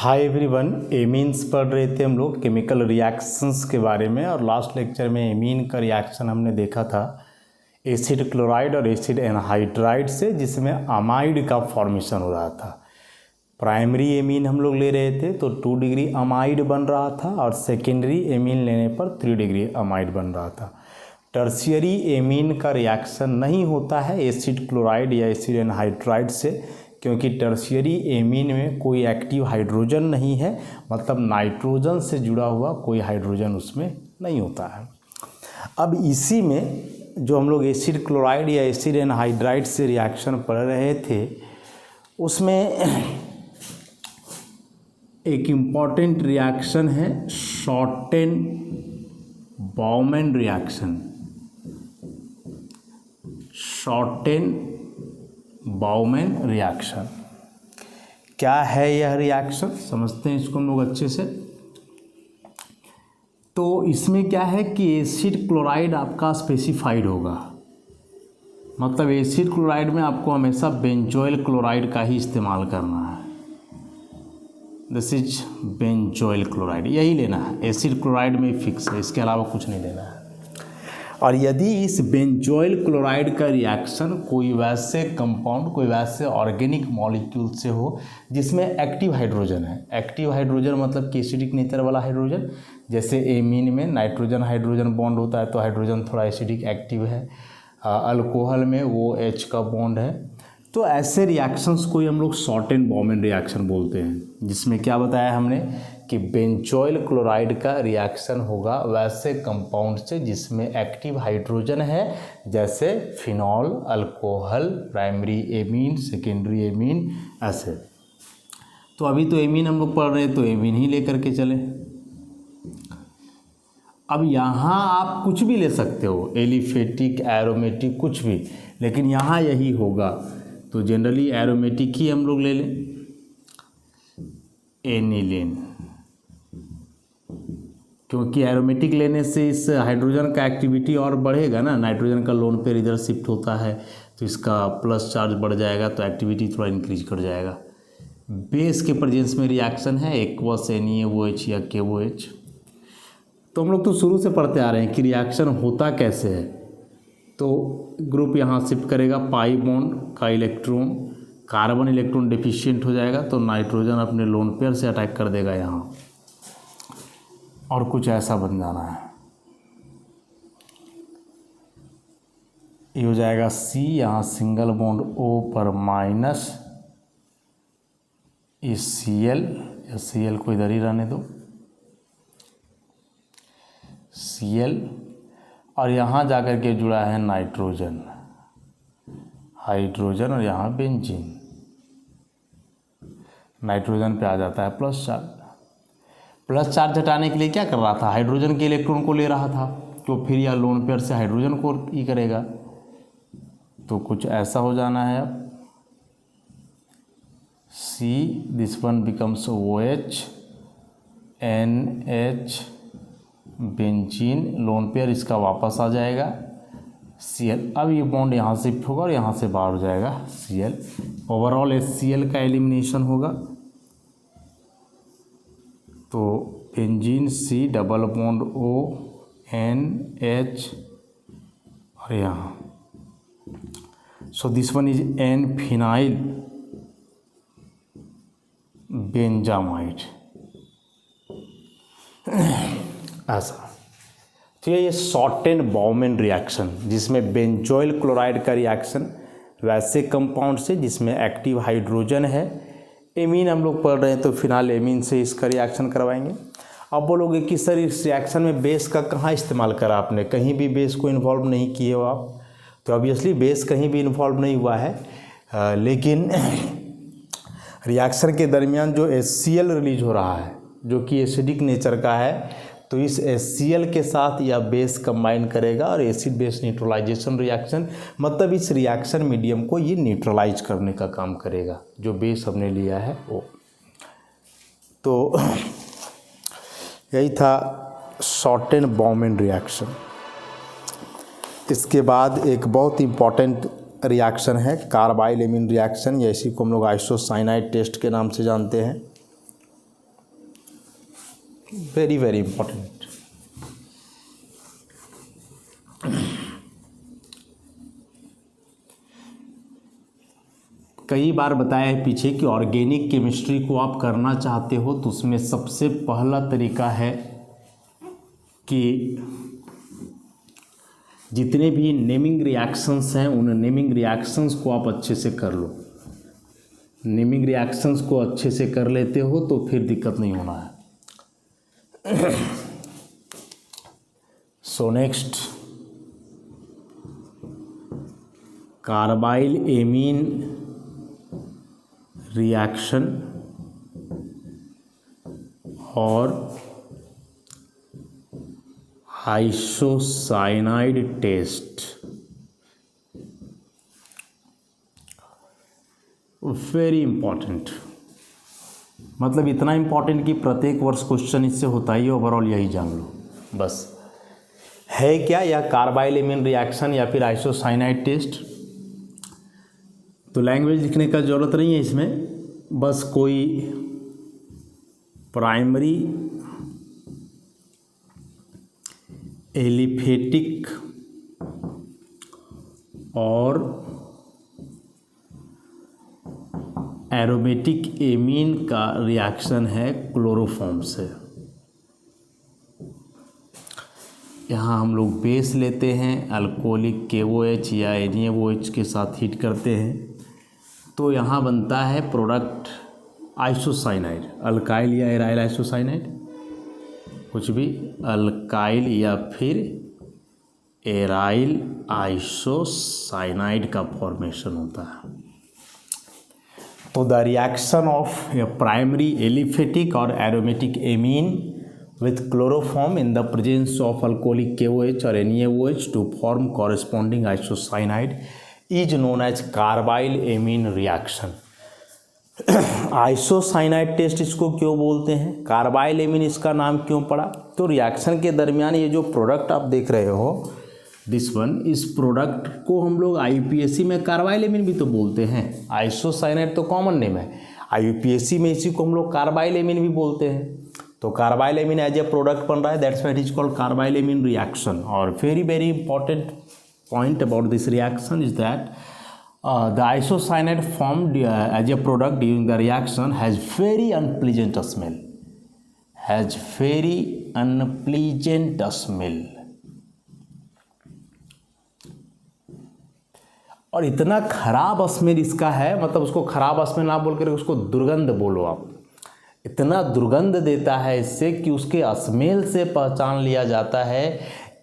Hi everyone, amines पढ़ रहे थे हम लोग केमिकल रिएक्शंस के बारे में। और लास्ट लेक्चर में एमीन का रिएक्शन हमने देखा था एसिड क्लोराइड और एसिड एनहाइड्राइड से, जिसमें अमाइड का फॉर्मेशन हो रहा था। प्राइमरी एमीन हम लोग ले रहे थे तो 2 डिग्री अमाइड बन रहा था और सेकेंडरी एमीन लेने पर 3 डिग्री अमाइड बन रहा था। टर्शियरी एमीन का रिएक्शन नहीं होता है एसिड क्लोराइड या एसिड एनहाइड्राइड से, क्योंकि टर्शियरी एमीन में कोई एक्टिव हाइड्रोजन नहीं है, मतलब नाइट्रोजन से जुड़ा हुआ कोई हाइड्रोजन उसमें नहीं होता है। अब इसी में जो हम लोग एसिड क्लोराइड या एसिड एनहाइड्राइड से रिएक्शन पढ़ रहे थे, उसमें एक इम्पॉर्टेंट रिएक्शन है शॉर्टेन-बाउमैन रिएक्शन। शॉर्टेन-बाउमैन रिएक्शन क्या है? यह रिएक्शन समझते हैं इसको हम लोग अच्छे से। तो इसमें क्या है कि एसिड क्लोराइड आपका स्पेसिफाइड होगा, मतलब एसिड क्लोराइड में आपको हमेशा बेंजोइल क्लोराइड का ही इस्तेमाल करना है। दिस इज बेंजोइल क्लोराइड, यही लेना है। एसिड क्लोराइड में फिक्स है, इसके अलावा कुछ नहीं लेना है। और यदि इस बेंजोइल क्लोराइड का रिएक्शन कोई वैसे कंपाउंड, कोई वैसे ऑर्गेनिक मॉलिक्यूल से हो जिसमें एक्टिव हाइड्रोजन है, एक्टिव हाइड्रोजन मतलब कि एसिडिक नेचर वाला हाइड्रोजन, जैसे एमीन में नाइट्रोजन हाइड्रोजन बॉन्ड होता है तो हाइड्रोजन थोड़ा एसिडिक एक्टिव है, अल्कोहल में वो H का बॉन्ड है, तो ऐसे रिएक्शंस को हम लोग शॉर्टेन-बाउमैन रिएक्शन बोलते हैं, जिसमें क्या बताया हमने कि बेंजोइल क्लोराइड का रिएक्शन होगा वैसे कंपाउंड से जिसमें एक्टिव हाइड्रोजन है, जैसे phenol, alcohol, primary amine, secondary amine, ऐसे। तो अभी तो एमीन हम लोग पढ़ रहे हैं तो एमीन ही लेकर के चले। अब यहाँ आप कुछ भी ले सकते हो, एलिफेटिक, एरोमेटिक, कुछ भी, लेकिन यहाँ यही होगा तो जनरली एरोमेटिक ही हम लोग ले लें, एनिलीन, क्योंकि एरोमेटिक लेने से इस हाइड्रोजन का एक्टिविटी और बढ़ेगा ना, नाइट्रोजन का लोन पेयर इधर शिफ्ट होता है तो इसका प्लस चार्ज बढ़ जाएगा तो एक्टिविटी थोड़ा इंक्रीज कर जाएगा। बेस के प्रेजेंस में रिएक्शन है एक्वस NaOH या KOH। तो हम लोग तो शुरू से पढ़ते आ रहे हैं कि रिएक्शन होता कैसे है। तो ग्रुप यहाँ शिफ्ट करेगा, पाई बॉन्ड का इलेक्ट्रॉन, कार्बन इलेक्ट्रॉन डिफिशिएंट हो जाएगा तो नाइट्रोजन अपने लोन पेयर से अटैक कर देगा यहाँ, और कुछ ऐसा बन जाना है। ये हो जाएगा C, यहाँ सिंगल बॉन्ड O पर माइनस इस Cl, या Cl को इधर ही रहने दो, Cl, और यहाँ जाकर के जुड़ा है नाइट्रोजन, हाइड्रोजन, और यहाँ बेंजीन। नाइट्रोजन पे आ जाता है प्लस चार्ज। प्लस चार्ज हटाने के लिए क्या कर रहा था? हाइड्रोजन के इलेक्ट्रॉन को ले रहा था, तो फिर यह लोन पेयर से हाइड्रोजन को ही करेगा, तो कुछ ऐसा हो जाना है। अब C, this one becomes OH, NH, benzene, lone pair इसका वापस आ जाएगा Cl। अब ये बॉन्ड यहाँ शिफ्ट होगा और यहाँ से बाहर हो जाएगा Cl। ओवरऑल HCl का एलिमिनेशन होगा, तो benzene C, double bond O, NH, और यहाँ so this one is N phenyl benzamide, ऐसा। तो ये शॉर्टेन-बाउमैन रिएक्शन, जिसमें बेंजोइल क्लोराइड का रिएक्शन वैसे कंपाउंड से जिसमें एक्टिव हाइड्रोजन है। एमीन हम लोग पढ़ रहे हैं तो फिलहाल एमीन से इसका रिएक्शन करवाएंगे। अब बोलोगे कि सर इस रिएक्शन में बेस का कहाँ इस्तेमाल करा आपने? कहीं भी बेस को इन्वॉल्व नहीं किए हो आप, तो ऑब्वियसली बेस कहीं भी इन्वॉल्व नहीं हुआ है, लेकिन रिएक्शन के दरमियान जो HCl रिलीज हो रहा है जो कि एसिडिक नेचर का है, तो इस HCl के साथ यह बेस कंबाइन करेगा और एसिड बेस न्यूट्रलाइजेशन रिएक्शन, मतलब इस रिएक्शन मीडियम को ये न्यूट्रलाइज करने का काम करेगा जो बेस हमने लिया है वो। तो यही था शॉर्टेन-बाउमैन रिएक्शन। इसके बाद एक बहुत इम्पॉर्टेंट रिएक्शन है कार्बाइल एमीन रिएक्शन, या इसी को हम लोग आइसोसाइनाइड टेस्ट के नाम से जानते हैं। Very very important. कई बार बताया है पीछे कि ऑर्गेनिक केमिस्ट्री को आप करना चाहते हो तो उसमें सबसे पहला तरीका है कि जितने भी नेमिंग रिएक्शंस हैं उन नेमिंग रिएक्शंस को आप अच्छे से कर लो। नेमिंग रिएक्शंस को अच्छे से कर लेते हो तो फिर दिक्कत नहीं होना है। So next, carbyl amine reaction और आइसोसाइनाइड टेस्ट। वेरी इंपॉर्टेंट, मतलब इतना इंपॉर्टेंट कि प्रत्येक वर्ष क्वेश्चन इससे होता ही, ओवरऑल यही जान लो बस। है क्या यह कार्बाइल एमीन रिएक्शन या फिर आइसोसाइनाइड टेस्ट? तो लैंग्वेज लिखने का ज़रूरत नहीं है इसमें, बस कोई प्राइमरी एलिफेटिक और एरोमेटिक एमीन का रिएक्शन है क्लोरोफॉर्म से। यहाँ हम लोग बेस लेते हैं, अल्कोहलिक KOH या NaOH के साथ हीट करते हैं तो यहाँ बनता है प्रोडक्ट आइसोसाइनाइड, अल्काइल या एराइल आइसोसाइनाइड, कुछ भी, अल्काइल या फिर एराइल आइसोसाइनाइड का फॉर्मेशन होता है। तो the reaction of a primary aliphatic और aromatic amine with chloroform in the presence of alcoholic KOH or NaOH to form corresponding isocyanide is known as carbyl amine reaction. Isocyanide test इसको क्यों बोलते हैं, carbyl amine इसका नाम क्यों पड़ा? तो रिएक्शन के दरमियान ये जो प्रोडक्ट आप देख रहे हो दिस वन, इस प्रोडक्ट को हम लोग IUPAC में कार्बाइल एमीन भी तो बोलते हैं। आइसोसाइनाइड तो कॉमन नेम है, IUPAC में इसी को हम लोग कार्बाइल एमीन भी बोलते हैं। तो carbylamine as a product बन रहा है, that's why it is called carbyl amine reaction. और very very important point about this reaction is that the isocyanide formed as a product during the reaction has very unpleasant smell, has very unpleasant smell। और इतना खराब smell इसका है, मतलब उसको खराब smell ना बोल कर उसको दुर्गंध बोलो आप, इतना दुर्गंध देता है इससे कि उसके स्मेल से पहचान लिया जाता है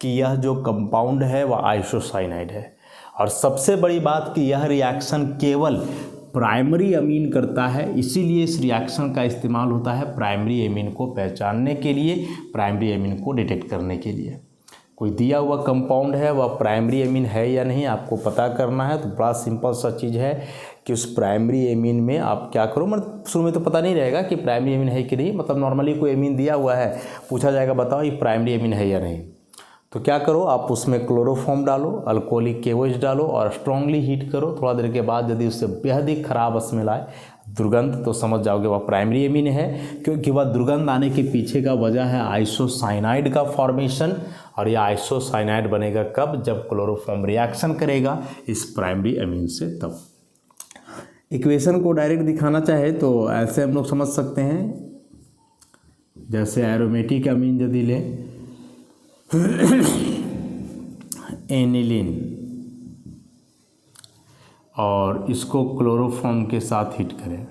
कि यह जो कंपाउंड है वह आइसोसाइनाइड है। और सबसे बड़ी बात कि यह रिएक्शन केवल प्राइमरी अमीन करता है, इसीलिए इस रिएक्शन का इस्तेमाल होता है प्राइमरी एमीन को पहचानने के लिए, प्राइमरी एमीन को डिटेक्ट करने के लिए। कोई दिया हुआ कंपाउंड है वह प्राइमरी एमीन है या नहीं आपको पता करना है, तो बड़ा सिंपल सा चीज़ है कि उस प्राइमरी एमीन में आप क्या करो, मतलब शुरू में तो पता नहीं रहेगा कि प्राइमरी एमीन है कि नहीं, मतलब नॉर्मली कोई एमीन दिया हुआ है, पूछा जाएगा बताओ ये प्राइमरी एमीन है या नहीं, तो क्या करो आप उसमें क्लोरोफॉर्म डालो, अल्कोहलिक KOH डालो और स्ट्रांगली हीट करो। थोड़ा देर के बाद यदि उससे बेहद ही खराब स्मेल आए, दुर्गंध, तो समझ जाओगे वह प्राइमरी एमीन है, क्योंकि वह दुर्गंध आने के पीछे का वजह है आइसोसाइनाइड का फॉर्मेशन। और यह आइसोसाइनाइड बनेगा कब, जब क्लोरोफॉर्म रिएक्शन करेगा इस प्राइमरी एमीन से। तब इक्वेशन को डायरेक्ट दिखाना चाहे तो ऐसे हम लोग समझ सकते हैं, जैसे एरोमेटिक अमीन यदि लें एनिलीन और इसको क्लोरोफॉर्म के साथ हीट करें,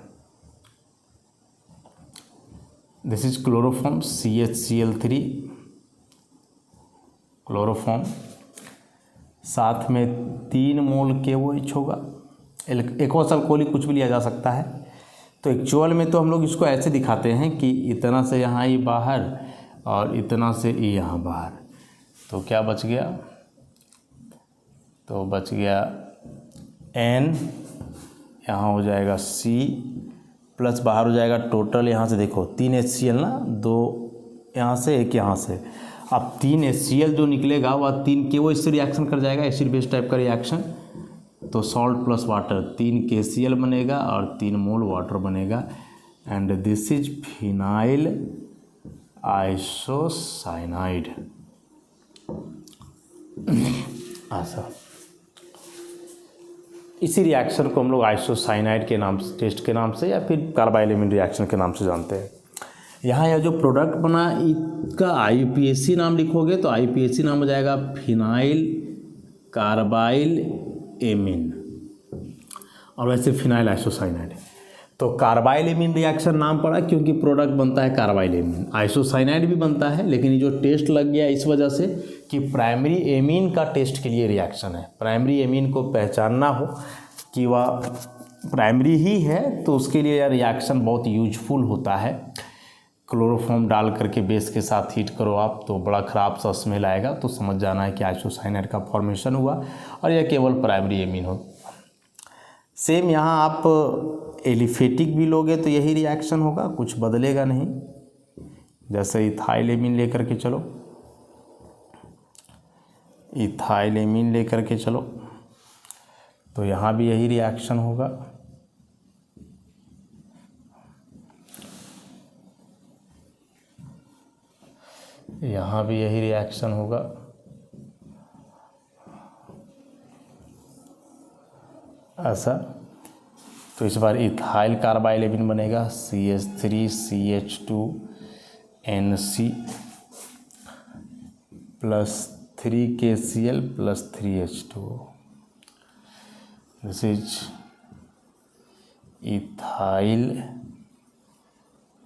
this is chloroform CHCl3, chloroform साथ में 3 मोल KOH होगा, एक्वस अल्कोहलिक कुछ भी लिया जा सकता है। तो एक्चुअल में तो हम लोग इसको ऐसे दिखाते हैं कि इतना से यहाँ ही बाहर और इतना से ई यहाँ बाहर, तो क्या बच गया, तो बच गया N, यहाँ हो जाएगा C प्लस बाहर हो जाएगा टोटल, यहाँ से देखो 3 HCl ना, 2 यहाँ से 1 यहाँ से, अब 3 HCl जो निकलेगा वह 3 KOH से रिएक्शन कर जाएगा, एसिड बेस टाइप का रिएक्शन, तो सॉल्ट प्लस वाटर 3 KCl बनेगा और 3 मोल वाटर बनेगा, and this is phenyl isocyanide. ऐसा इसी रिएक्शन को हम लोग आइसोसाइनाइड के नाम से, टेस्ट के नाम से या फिर कार्बाइल एमीन रिएक्शन के नाम से जानते हैं। यहाँ यह जो प्रोडक्ट बना इसका IUPAC नाम लिखोगे तो IUPAC नाम हो जाएगा फिनाइल कार्बाइल एमीन, और वैसे फिनाइल आइसोसाइनाइड। तो कार्बाइल एमीन रिएक्शन नाम पड़ा क्योंकि प्रोडक्ट बनता है कार्बाइल एमीन। आइसोसाइनाइड भी बनता है, लेकिन ये जो टेस्ट लग गया इस वजह से कि प्राइमरी एमीन का टेस्ट के लिए रिएक्शन है। प्राइमरी एमीन को पहचानना हो कि वह प्राइमरी ही है तो उसके लिए यह रिएक्शन बहुत यूजफुल होता है। क्लोरोफॉर्म डाल करके बेस के साथ हीट करो आप तो बड़ा ख़राब सा स्मेल आएगा, तो समझ जाना है कि आइसोसाइनाइड का फॉर्मेशन हुआ और यह केवल प्राइमरी एमीन हो। सेम यहाँ आप एलिफेटिक भी लोगे तो यही रिएक्शन होगा, कुछ बदलेगा नहीं। जैसे इथाइल एमीन लेकर के चलो, इथाइल एमीन लेकर के चलो तो यहाँ भी यही रिएक्शन होगा। यहाँ भी यही रिएक्शन होगा। ऐसा तो इस बार इथाइल कार्बाइल एमीन बनेगा CH3CH2NC plus 3KCl plus 3H2O। This is ethyl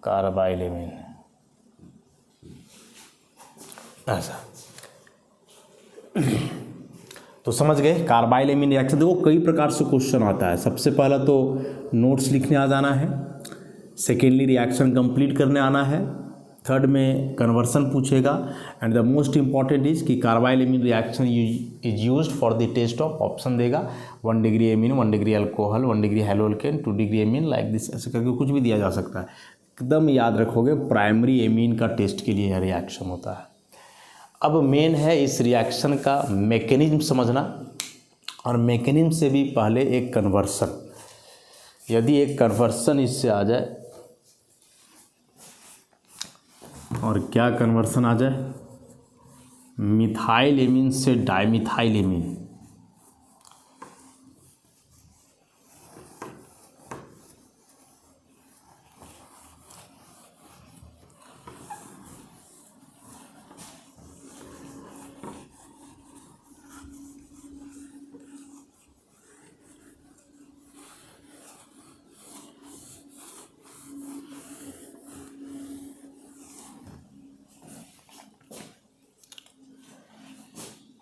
carbyl amine. ऐसा तो समझ गए कार्बाइल एमीन रिएक्शन। देखो कई प्रकार से क्वेश्चन आता है। सबसे पहला तो नोट्स लिखने आ जाना है, सेकेंडली रिएक्शन कंप्लीट करने आना है, थर्ड में कन्वर्सन पूछेगा, and the most important is कि carbyl amine reaction is used for the test of, option देगा 1 degree amine, 1 degree alcohol, 1 degree haloalkane, 2 degree amine, like this, ऐसे करके कुछ भी दिया जा सकता है। एकदम याद रखोगे प्राइमरी एमीन का टेस्ट के लिए यह रिएक्शन होता है। अब मेन है इस रिएक्शन का मैकेनिज्म समझना, और मैकेनिज्म से भी पहले एक कन्वर्सन। यदि एक कन्वर्सन इससे आ जाए, और क्या कन्वर्सन आ जाए, मिथाइल एमीन से डाइमिथाइल एमीन,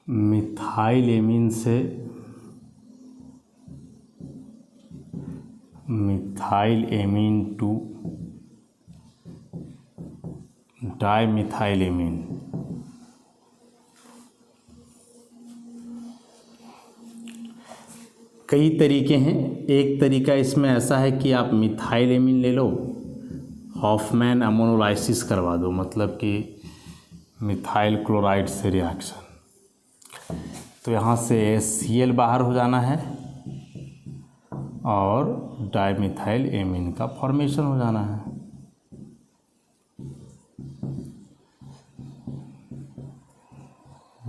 मिथाइल एमीन से methyl amine to dimethyl amine. कई तरीके हैं। एक तरीका इसमें ऐसा है कि आप मिथाइल एमीन ले लो, हॉफमैन अमोनोलाइसिस करवा दो, मतलब कि मिथाइल क्लोराइड से रिएक्शन, तो यहाँ से HCl बाहर हो जाना है और डाइमिथाइल एमीन का फॉर्मेशन हो जाना है।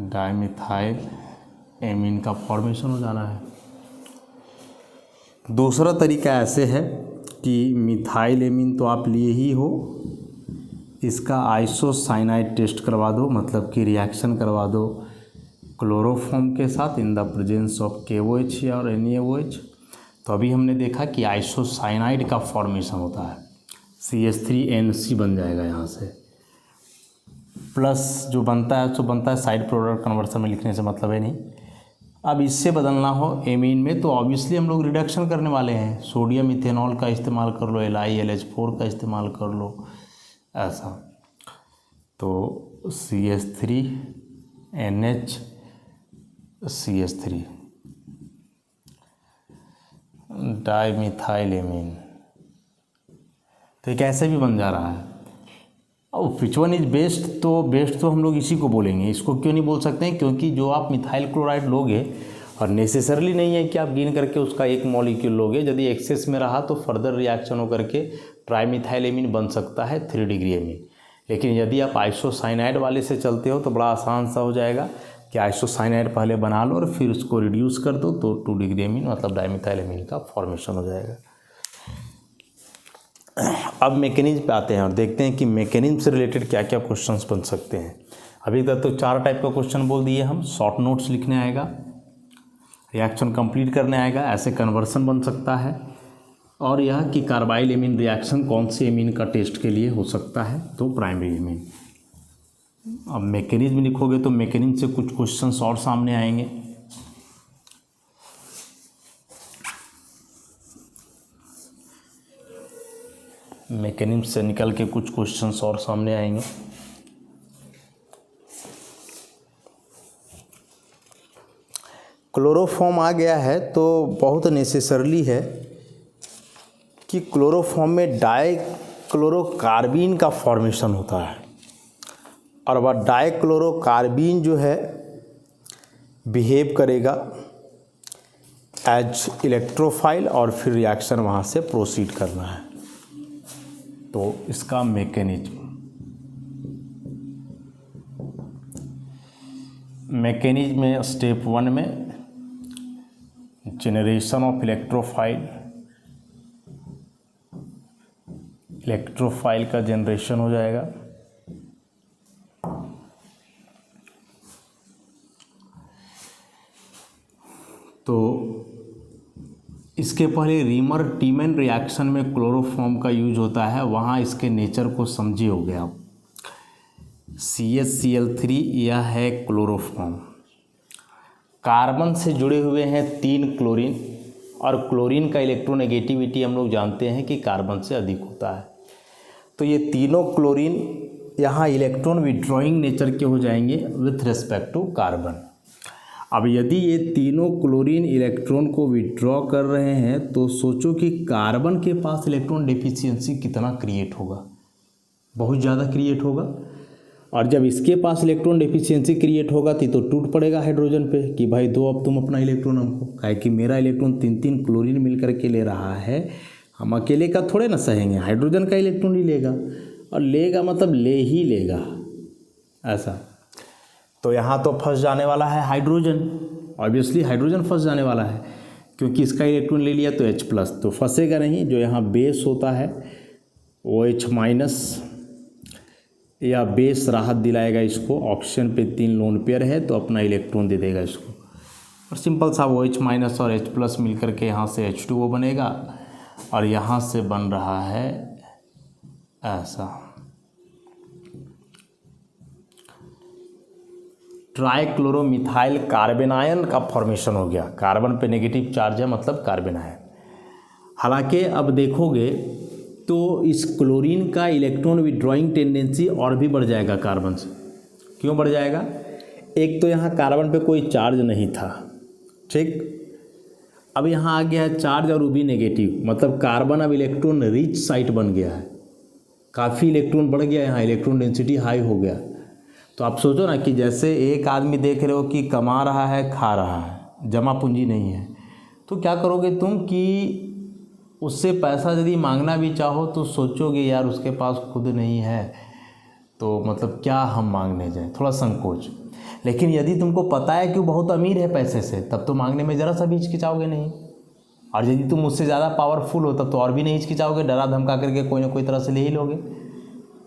डाइमिथाइल एमीन का फॉर्मेशन हो जाना है। दूसरा तरीका ऐसे है कि मिथाइल एमीन तो आप लिए ही हो, इसका आइसोसाइनाइड टेस्ट करवा दो, मतलब कि रिएक्शन करवा दो क्लोरोफॉर्म के साथ in the presence of KOH और NaOH। तो अभी हमने देखा कि आइसोसाइनाइड का फॉर्मेशन होता है, CH3NC बन जाएगा यहाँ से, प्लस जो बनता है सो बनता है साइड प्रोडक्ट, कन्वर्सन में लिखने से मतलब है नहीं। अब इससे बदलना हो एमीन में तो ऑब्वियसली हम लोग रिडक्शन करने वाले हैं, सोडियम इथेनॉल का इस्तेमाल कर लो, LiLH4 का इस्तेमाल कर लो, ऐसा। तो CH3NH डाइमिथाइल एमीन, तो एक ऐसे भी बन जा रहा है। अब विच वन इज बेस्ट, तो बेस्ट तो हम लोग इसी को बोलेंगे। इसको क्यों नहीं बोल सकते हैं, क्योंकि जो आप मिथाइल क्लोराइड लोगे, और नेसेसरली नहीं है कि आप गिन करके उसका एक मॉलिक्यूल लोगे, यदि एक्सेस में रहा तो फर्दर रिएक्शन होकर के ट्राइमिथाइल एमीन बन सकता है 3 डिग्री एमीन। लेकिन यदि आप आइसोसाइनाइड वाले से चलते हो तो बड़ा आसान सा हो जाएगा कि आइसोसाइनाइड पहले बना लो और फिर उसको रिड्यूस कर दो तो 2 डिग्री एमीन मतलब डाइमिथाइल का फॉर्मेशन हो जाएगा। अब मैकेनिज्म पे आते हैं और देखते हैं कि मैकेनिज्म से रिलेटेड क्या क्या क्वेश्चंस बन सकते हैं। अभी तक तो 4 टाइप का क्वेश्चन बोल दिए हम। शॉर्ट नोट्स लिखने आएगा, रिएक्शन कंप्लीट करने आएगा, ऐसे कन्वर्सन बन सकता है, और यह कि कार्बाइल एमीन रिएक्शन कौन से एमीन का टेस्ट के लिए हो सकता है, तो प्राइमरी एमीन। अब मैकेनिज्म लिखोगे तो मैकेनिज्म से कुछ क्वेश्चंस और सामने आएंगे। मैकेनिज्म से निकल के कुछ क्वेश्चंस और सामने आएंगे। क्लोरोफॉर्म आ गया है तो बहुत नेसेसरली है कि क्लोरोफॉर्म में डाइक्लोरोकार्बीन का फॉर्मेशन होता है, और वह डाइक्लोरोकार्बीन जो है बिहेव करेगा एज इलेक्ट्रोफाइल और फिर रिएक्शन वहाँ से प्रोसीड करना है। तो इसका मैकेनिज्म में स्टेप 1 में जनरेशन ऑफ इलेक्ट्रोफाइल का जनरेशन हो जाएगा। तो इसके पहले रीमर टीमन रिएक्शन में क्लोरोफॉर्म का यूज होता है, वहाँ इसके नेचर को समझे हो गया। CH-Cl3 यह है क्लोरोफॉर्म। कार्बन से जुड़े हुए हैं 3 क्लोरीन, और क्लोरीन का इलेक्ट्रोनेगेटिविटी हम लोग जानते हैं कि कार्बन से अधिक होता है। तो ये तीनों क्लोरीन यहाँ इलेक्ट्रॉन विड्रॉइंग नेचर के हो जाएंगे विथ रिस्पेक्ट टू कार्बन। अब यदि ये तीनों क्लोरीन इलेक्ट्रॉन को विड्रॉ कर रहे हैं तो सोचो कि कार्बन के पास इलेक्ट्रॉन डेफिशिएंसी कितना क्रिएट होगा, बहुत ज़्यादा क्रिएट होगा। और जब इसके पास इलेक्ट्रॉन डेफिशिएंसी क्रिएट होगा तो टूट पड़ेगा हाइड्रोजन पे कि भाई दो अब तुम अपना इलेक्ट्रॉन हमको, काहे कि मेरा इलेक्ट्रॉन 3 क्लोरीन मिल करके ले रहा है, हम अकेले का थोड़े ना सहेंगे, हाइड्रोजन का इलेक्ट्रॉन ही लेगा, और लेगा मतलब ले ही लेगा ऐसा। तो यहाँ तो फंस जाने वाला है हाइड्रोजन, ऑब्वियसली हाइड्रोजन फंस जाने वाला है क्योंकि इसका इलेक्ट्रॉन ले लिया तो H+, तो फंसेगा नहीं। जो यहाँ बेस होता है वो H- या बेस राहत दिलाएगा इसको, ऑक्सीजन पे 3 लोन पेयर है तो अपना इलेक्ट्रॉन दे देगा इसको, और सिंपल सा वो H- और H+ मिल करके यहाँ से H2O बनेगा, और यहाँ से बन रहा है ऐसा ट्राइक्लोरोमिथाइल कार्बेनायन का फॉर्मेशन हो गया। कार्बन पे नेगेटिव चार्ज है मतलब कार्बेनायन। हालांकि अब देखोगे तो इस क्लोरीन का इलेक्ट्रॉन विड्रॉइंग टेंडेंसी और भी बढ़ जाएगा कार्बन से। क्यों बढ़ जाएगा? एक तो यहाँ कार्बन पे कोई चार्ज नहीं था, ठीक, अब यहाँ आ गया है चार्ज और वो भी नेगेटिव, मतलब कार्बन अब इलेक्ट्रॉन रिच साइट बन गया है, काफ़ी इलेक्ट्रॉन बढ़ गया, यहाँ इलेक्ट्रॉन डेंसिटी हाई हो गया। तो आप सोचो ना कि जैसे एक आदमी देख रहे हो कि कमा रहा है, खा रहा है, जमा पूंजी नहीं है, तो क्या करोगे तुम कि उससे पैसा यदि मांगना भी चाहो तो सोचोगे यार उसके पास खुद नहीं है तो मतलब क्या हम मांगने जाएं, थोड़ा संकोच। लेकिन यदि तुमको पता है कि वो बहुत अमीर है पैसे से, तब तो मांगने में ज़रा सा भी हिचकिचाओगे नहीं, और यदि तुम उससे ज़्यादा पावरफुल हो तब तो और भी नहीं हिचकिचाओगे, डरा धमका करके कोई ना कोई तरह से ले ही लोगे।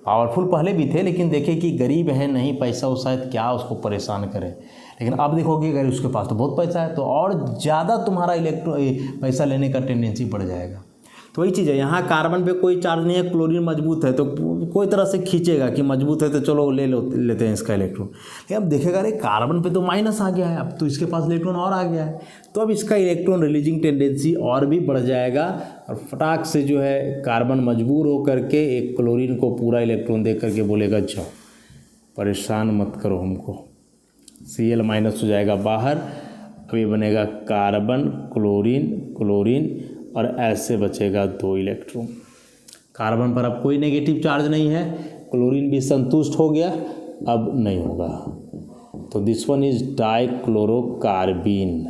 पावरफुल पहले भी थे लेकिन देखे कि गरीब है, नहीं पैसा वो शायद क्या उसको परेशान करे, लेकिन अब देखोगे अगर उसके पास तो बहुत पैसा है तो और ज़्यादा तुम्हारा पैसा लेने का टेंडेंसी बढ़ जाएगा। तो वही चीज़ है, यहाँ कार्बन पे कोई चार्ज नहीं है, क्लोरीन मजबूत है तो कोई तरह से खींचेगा कि मजबूत है तो चलो लेते हैं इसका इलेक्ट्रॉन। लेकिन अब देखेगा अरे कार्बन पे तो माइनस आ गया है, अब तो इसके पास इलेक्ट्रॉन और आ गया है, तो अब इसका इलेक्ट्रॉन रिलीजिंग टेंडेंसी और भी बढ़ जाएगा, और फटाक से जो है कार्बन मजबूर हो करके एक क्लोरीन को पूरा इलेक्ट्रॉन दे करके बोलेगा जाओ परेशान मत करो हमको, Cl- हो जाएगा बाहर, अभी बनेगा कार्बन क्लोरीन क्लोरीन, और ऐसे बचेगा 2 इलेक्ट्रॉन। कार्बन पर अब कोई नेगेटिव चार्ज नहीं है, क्लोरीन भी संतुष्ट हो गया, अब नहीं होगा। तो दिस वन इज डाइक्लोरोकार्बीन।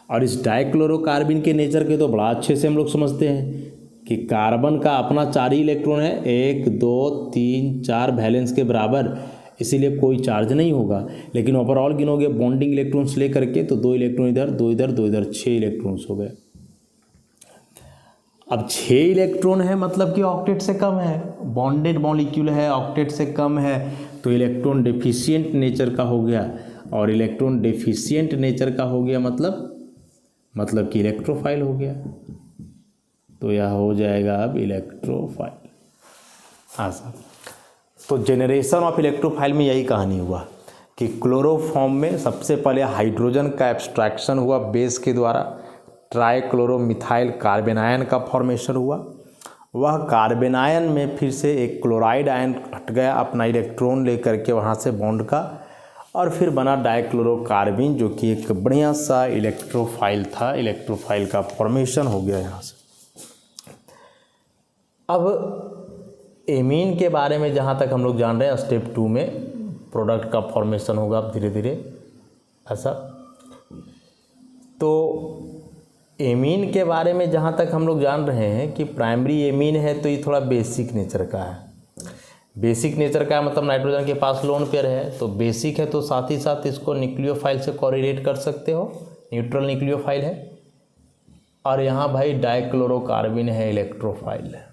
और इस डाइक्लोरोकार्बीन के नेचर के तो बड़ा अच्छे से हम लोग समझते हैं कि कार्बन का अपना 4 ही इलेक्ट्रॉन है, 1 2 3 4 वैलेंस के बराबर, इसीलिए कोई चार्ज नहीं होगा। लेकिन ओवरऑल गिनोगे बॉन्डिंग इलेक्ट्रॉन्स ले करके तो 2 इलेक्ट्रॉन इधर, 2 इधर, 2 इधर, 6 इलेक्ट्रॉन्स हो गए। अब 6 इलेक्ट्रॉन है मतलब कि ऑक्टेट से कम है, बॉन्डेड मॉलिक्यूल है, ऑक्टेट से कम है, तो इलेक्ट्रॉन डेफिशिएंट नेचर का हो गया। और इलेक्ट्रॉन डेफिशिएंट नेचर का हो गया मतलब कि इलेक्ट्रोफाइल हो गया। तो यह हो जाएगा अब इलेक्ट्रोफाइल। हाँ सर, तो जेनरेशन ऑफ इलेक्ट्रोफाइल में यही कहानी हुआ कि क्लोरोफॉर्म में सबसे पहले हाइड्रोजन का एब्स्ट्रैक्शन हुआ बेस के द्वारा, ट्राइक्लोरोमिथाइल कार्बेनायन का फॉर्मेशन हुआ। वह कार्बेनायन में फिर से एक क्लोराइड आयन हट गया अपना इलेक्ट्रॉन लेकर के वहाँ से बॉन्ड का, और फिर बना डाइक्लोरोकार्बिन जो कि एक बढ़िया सा इलेक्ट्रोफाइल था। इलेक्ट्रोफाइल का फॉर्मेशन हो गया यहाँ से। अब एमीन के बारे में जहाँ तक हम लोग जान रहे हैं, स्टेप 2 में प्रोडक्ट का फॉर्मेशन होगा अब धीरे धीरे ऐसा। तो एमीन के बारे में जहाँ तक हम लोग जान रहे हैं कि प्राइमरी एमीन है तो ये थोड़ा बेसिक नेचर का है। बेसिक नेचर का मतलब नाइट्रोजन के पास लोन पेयर है, तो बेसिक है तो साथ ही साथ इसको न्यूक्लियोफाइल से कोरिलेट कर सकते हो, न्यूट्रल न्यूक्लियोफाइल है। और यहाँ भाई डाइक्लोरोकार्बिन है, इलेक्ट्रोफाइल है।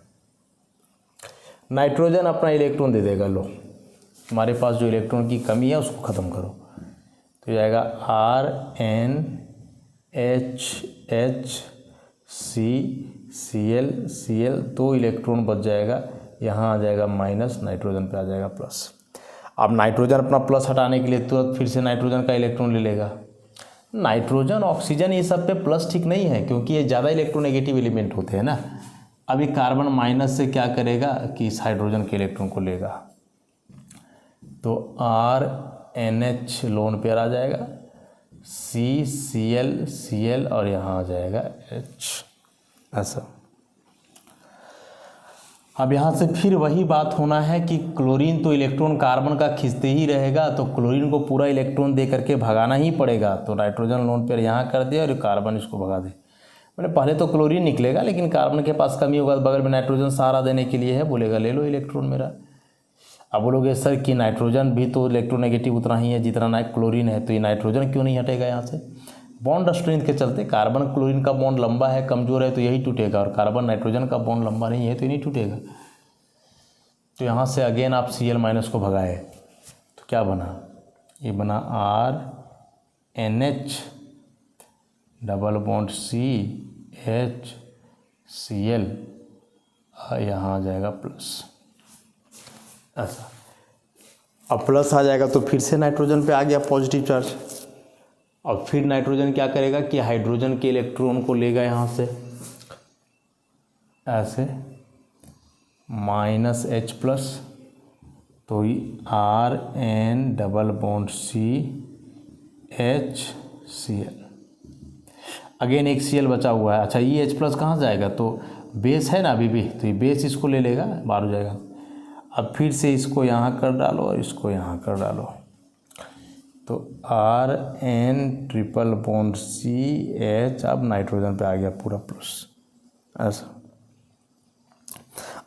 नाइट्रोजन अपना इलेक्ट्रॉन दे देगा, लो हमारे पास जो इलेक्ट्रॉन की कमी है उसको ख़त्म करो, तो जाएगा RNHHCCl, 2 इलेक्ट्रॉन बच जाएगा, यहाँ आ जाएगा माइनस, नाइट्रोजन पे आ जाएगा प्लस। अब नाइट्रोजन अपना प्लस हटाने के लिए तुरंत फिर से नाइट्रोजन का इलेक्ट्रॉन ले लेगा। नाइट्रोजन ऑक्सीजन ये सब पे प्लस ठीक नहीं है, क्योंकि ये ज़्यादा इलेक्ट्रोनेगेटिव एलिमेंट होते हैं ना। अभी कार्बन माइनस से क्या करेगा कि इस हाइड्रोजन के इलेक्ट्रॉन को लेगा, तो RNH लोन पेयर आ जाएगा, CCl और यहाँ आ जाएगा H ऐसा। अब यहाँ से फिर वही बात होना है कि क्लोरीन तो इलेक्ट्रॉन कार्बन का खींचते ही रहेगा, तो क्लोरीन को पूरा इलेक्ट्रॉन दे करके भगाना ही पड़ेगा। तो नाइट्रोजन लोन पेयर यहाँ कर दे और कार्बन इसको भगा दे। मैंने पहले तो क्लोरीन निकलेगा, लेकिन कार्बन के पास कमी होगा, बगल में नाइट्रोजन सहारा देने के लिए है, बोलेगा ले लो इलेक्ट्रॉन मेरा। अब बोलोगे सर कि नाइट्रोजन भी तो इलेक्ट्रोनेगेटिव उतना ही है जितना क्लोरीन है, तो ये नाइट्रोजन क्यों नहीं हटेगा यहाँ से? बॉन्ड स्ट्रेंथ के चलते। कार्बन क्लोरीन का बॉन्ड लंबा है, कमज़ोर है, तो यही टूटेगा, और कार्बन नाइट्रोजन का बॉन्ड लंबा नहीं है तो ये नहीं टूटेगा। तो यहाँ से अगेन आप Cl- को भगाए तो क्या बना? ये बना RNH डबल बॉन्ड CHCl, यहाँ आ जाएगा प्लस ऐसा। अब प्लस आ जाएगा तो फिर से नाइट्रोजन पे आ गया पॉजिटिव चार्ज। और फिर नाइट्रोजन क्या करेगा कि हाइड्रोजन के इलेक्ट्रॉन को लेगा यहाँ से ऐसे माइनस H प्लस, तो RN double bond CHCl, again एक Cl बचा हुआ है। अच्छा ये H प्लस कहाँ जाएगा? तो बेस है ना अभी भी, तो ये बेस इसको ले लेगा, बाहर हो जाएगा। अब फिर से इसको यहाँ कर डालो और इसको यहाँ कर डालो, तो RN ट्रिपल बॉन्ड CH, अब नाइट्रोजन पे आ गया पूरा प्लस ऐसा।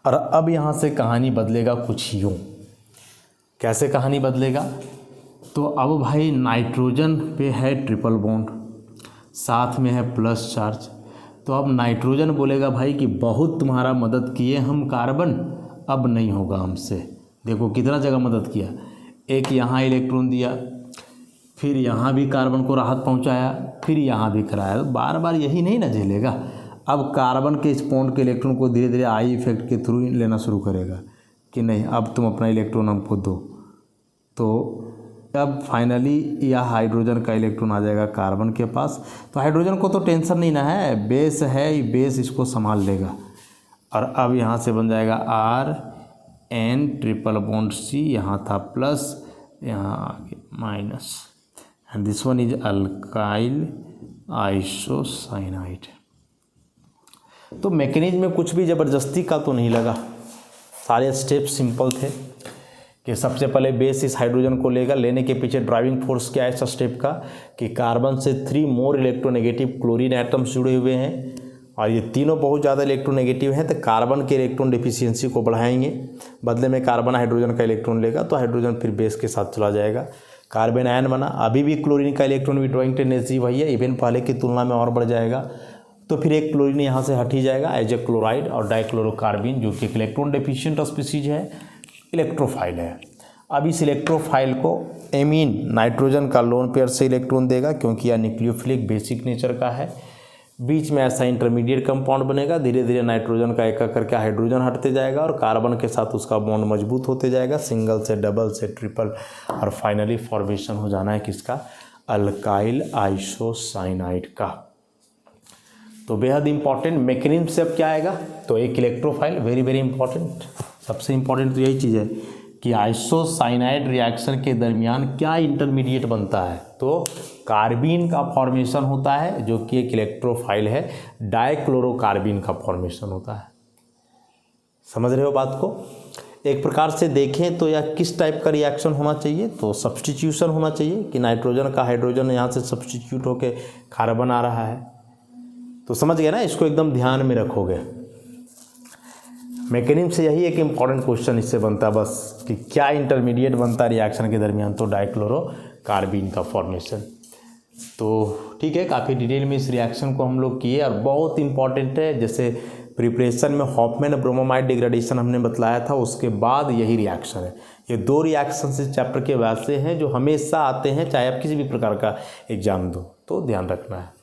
और अब यहाँ से कहानी बदलेगा कुछ यूँ। कैसे कहानी बदलेगा? तो अब भाई नाइट्रोजन पे है ट्रिपल बॉन्ड, साथ में है प्लस चार्ज, तो अब नाइट्रोजन बोलेगा भाई कि बहुत तुम्हारा मदद किए हम कार्बन, अब नहीं होगा हमसे। देखो कितना जगह मदद किया, एक यहाँ इलेक्ट्रॉन दिया, फिर यहाँ भी कार्बन को राहत पहुँचाया, फिर यहाँ भी कराया, तो बार बार यही नहीं ना झेलेगा। अब कार्बन के इस बॉन्ड के इलेक्ट्रॉन को धीरे धीरे आई इफेक्ट के थ्रू लेना शुरू करेगा कि नहीं अब तुम अपना इलेक्ट्रॉन हमको दो। तो अब फाइनली यह हाइड्रोजन का इलेक्ट्रॉन आ जाएगा कार्बन के पास। तो हाइड्रोजन को तो टेंशन नहीं ना है, बेस है, बेस इसको संभाल लेगा। और अब यहाँ से बन जाएगा RN ट्रिपल बॉन्ड C, यहाँ था प्लस, यहाँ आगे minus, and this one is alkyl isocyanide. तो मैकेनिज्म में कुछ भी ज़बरदस्ती का तो नहीं लगा, सारे स्टेप सिंपल थे कि सबसे पहले बेस इस हाइड्रोजन को लेगा, लेने के पीछे ड्राइविंग फोर्स क्या है इस स्टेप का कि कार्बन से 3 मोर इलेक्ट्रोनेगेटिव क्लोरीन एटम्स जुड़े हुए हैं, और ये तीनों बहुत ज़्यादा इलेक्ट्रोनेगेटिव हैं, तो कार्बन के इलेक्ट्रॉन डिफिशियंसी को बढ़ाएंगे, बदले में कार्बन हाइड्रोजन का इलेक्ट्रॉन लेगा तो हाइड्रोजन फिर बेस के साथ चला जाएगा, कार्बन आयन बना। अभी भी क्लोरीन का इलेक्ट्रॉन विड्रॉइंग टेंडेंसी वही है, इवन पहले की तुलना में और बढ़ जाएगा, तो फिर एक क्लोरीन यहाँ से हट ही जाएगा एज ए क्लोराइड, और डाइक्लोरोकार्बिन जो कि एक इलेक्ट्रॉन डेफिशिएंट स्पीसीज है, इलेक्ट्रोफाइल है। अब इस इलेक्ट्रोफाइल को एमीन नाइट्रोजन का लोन पेयर से इलेक्ट्रॉन देगा, क्योंकि यह न्यूक्लियोफिलिक बेसिक नेचर का है। बीच में ऐसा इंटरमीडिएट कंपाउंड बनेगा, धीरे धीरे नाइट्रोजन का एक करके हाइड्रोजन हटते जाएगा और कार्बन के साथ उसका बॉन्ड मजबूत होते जाएगा, सिंगल से डबल से ट्रिपल, और फाइनली फॉर्मेशन हो जाना है किसका, अल्काइल आइसोसाइनाइड का। तो बेहद इंपॉर्टेंट मैकेनिज्म से अब क्या आएगा, तो एक इलेक्ट्रोफाइल, वेरी वेरी इंपॉर्टेंट, सबसे इंपॉर्टेंट तो यही चीज़ है कि आइसोसाइनाइड रिएक्शन के दरमियान क्या इंटरमीडिएट बनता है, तो कार्बीन का फॉर्मेशन होता है जो कि एक इलेक्ट्रोफाइल है, डाइक्लोरोकार्बिन का फॉर्मेशन होता है। समझ रहे हो बात को। एक प्रकार से देखें तो यह किस टाइप का रिएक्शन होना चाहिए, तो सब्स्टिट्यूशन होना चाहिए कि नाइट्रोजन का हाइड्रोजन यहाँ से सब्स्टिट्यूट होकर कार्बन आ रहा है। तो समझ गए ना, इसको एकदम ध्यान में रखोगे। मैकेनिज्म से यही एक इम्पॉर्टेंट क्वेश्चन इससे बनता है बस, कि क्या इंटरमीडिएट बनता है रिएक्शन के दरमियान, तो डाइक्लोरोकार्बिन का फॉर्मेशन। तो ठीक है, काफ़ी डिटेल में इस रिएक्शन को हम लोग किए, और बहुत इंपॉर्टेंट है। जैसे प्रिपरेशन में हॉफमैन ब्रोमोमाइड डिग्रेडेशन हमने बतलाया था, उसके बाद यही रिएक्शन है। ये दो रिएक्शन इस चैप्टर के वैसे हैं जो हमेशा आते हैं, चाहे आप किसी भी प्रकार का एग्जाम दो, तो ध्यान रखना है।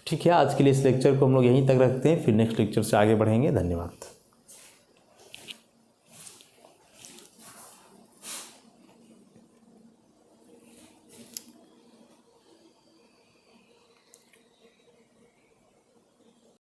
ठीक है, आज के लिए इस लेक्चर को हम लोग यहीं तक रखते हैं, फिर नेक्स्ट लेक्चर से आगे बढ़ेंगे। धन्यवाद।